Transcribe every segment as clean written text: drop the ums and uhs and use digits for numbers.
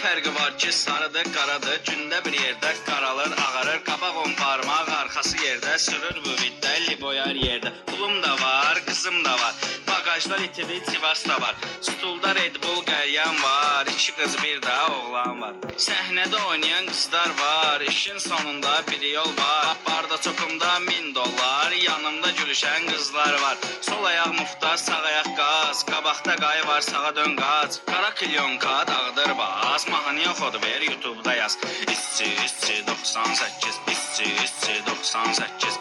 fərqi var ki, sarıdır, qaradır. Gündə bir yerdə qaralır, ağarır. Qabaq on parmaq, arxası yerdə. Sürür bu viddə, liboyar yerdə. Pulum da var, qızım da var. Bagajlar itili, Sivas da var. Stulda Red Bull qəlyan var. 2 qız bir də oğlan var. Səhnədə oynayan qızlar var. İşin sonunda bir yol var. Barda çoxumda 1000 dollar. Yanımda gülüşən qızlar var. Sol ayaq mufta, sağ ayaq qaz. Qabaqda qayı var, sağa dön qaz. Qara kilyonka dağıdır bas. Mahnıya xod ver, YouTube'da yaz. İsçi 98, İsçi 98,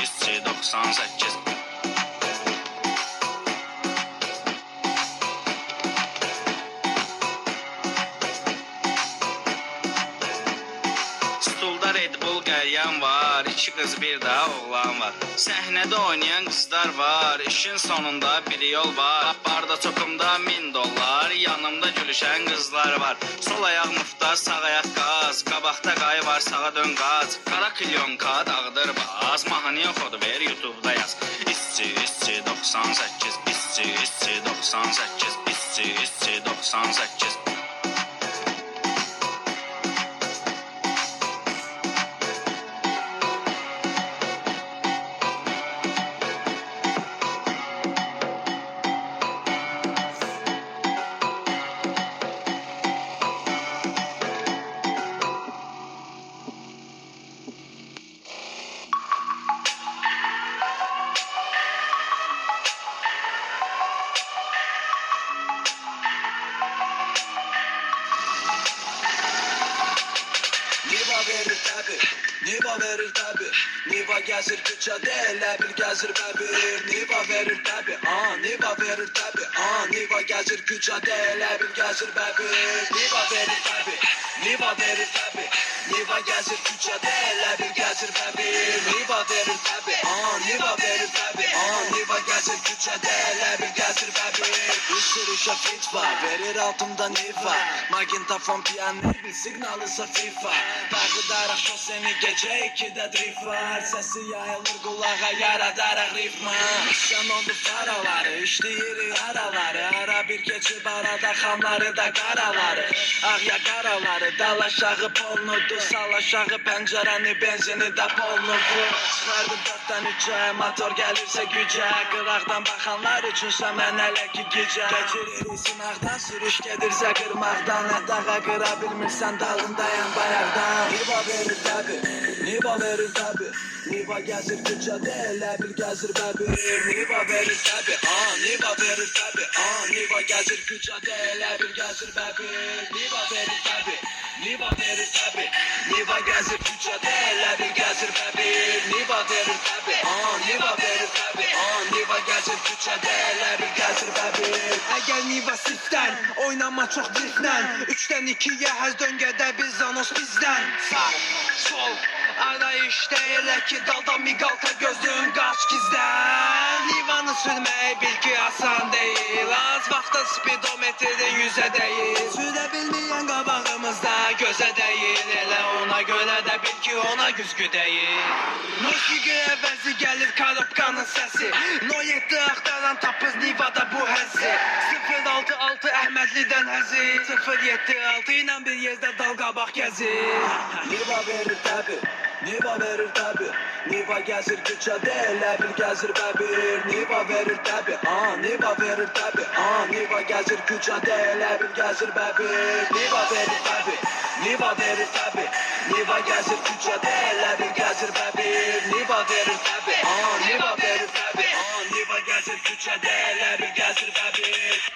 İsçi 98. Stulda Red Bull qəlyan var. 2 qız bir də oğlan var. Səhnədə oynayan qızlar var. İşin sonunda bir yol var. Barda çoxumda 1000 dollar. Yanımda gülüşən qızlar var. Sol ayaq mufta, sağ ayaq qaz. Qabaqda qayı var, sağa dön qaz. Qara kilyonka dağıdır bas. Mahnıya xod ver, YouTube'da yaz. İsçi 98, İsçi 98, İsçi 98. Niva verir tabi, Niva gezir küçede, Lebil gezir bebir. Niva verir tabi, Niva verir tabi, Niva gezir küçede, Lebil gezir bebir. Niva verir tabi, Niva verir tabi, Niva gezir küçede, Lebil gezir bebir. Niva verir tabi, Niva verir tabi, Niva gezir küçede, Lebil gezir bebir. Bir sürü şafit var, verir altımda Niva. Magintafon piyanır, bir signalı FIFA. Dağıdarak o seni gece 2'de drift var. Sesi yayılır kulağa yaradarak ritma. Sen oldu faraları, işleyir yaraları. Ara bir geçip arada xamları da qaraları. Ağ ya qaraları, dal aşağı polnudu. Sal aşağı pəncərəni, benzini de polnudu. Çıxardı 4'dən 3'ə, motor gəlirsə gücə. Qıraqdan baxanlar üçünsə mən hələ ki gecə. Keçirik sınaqdan, sürüş gedirsə qırmaqdan. Dağa qıra bilmirsən, dalındayam bayaqdan. Niva verir tabi, Niva verir tabi, Niva gezir küçede, Lebil gezir bebir. Niva verir tabi, Niva verir tabi, Niva gezir küçede, Lebil gezir bebir. Niva verir tabi, Niva verir tabi, Niva gezir küçede, Lebil gezir bebir. Niva verir tabi, Niva verir tabi, Niva gezir küçede, Lebil gezir bebir. Əgər Niva sifdən, oynama çox driftdən. 3'dən 2'yə həz döngədə biz anos bizdən. Sağ, sol, arayışda elə ki dalda miqalta gözlüyün qaç gizdən. Nivanı sürmək bil ki asan deyil. Az vaxtda speedometrin 100'ə deyil. Sürə bilməyən qabağımızda gözə deyil. Elə ona görə də bil ki ona güzgü deyil. Musiqi əvəzi gəlir karobkanın səsi. No 7 axtaran tapız Nivada bu həzi. 066 Əhmədlidən həzi. 076 ilə bir yerdə dal qabaq gəzir. Niva verir tabi, Niva verir tabi, Niva gezir küçede, Lebil gezir bebir. Niva verir tabi, Niva verir tabi, Niva gezir küçede, Lebil gezir bebir. Niva verir tabi, Niva verir tabi, Niva gezir küçede, Lebil gezir bebir. Niva verir tabi, Niva verir tabi, Niva gezir küçede, Lebil gezir bebir.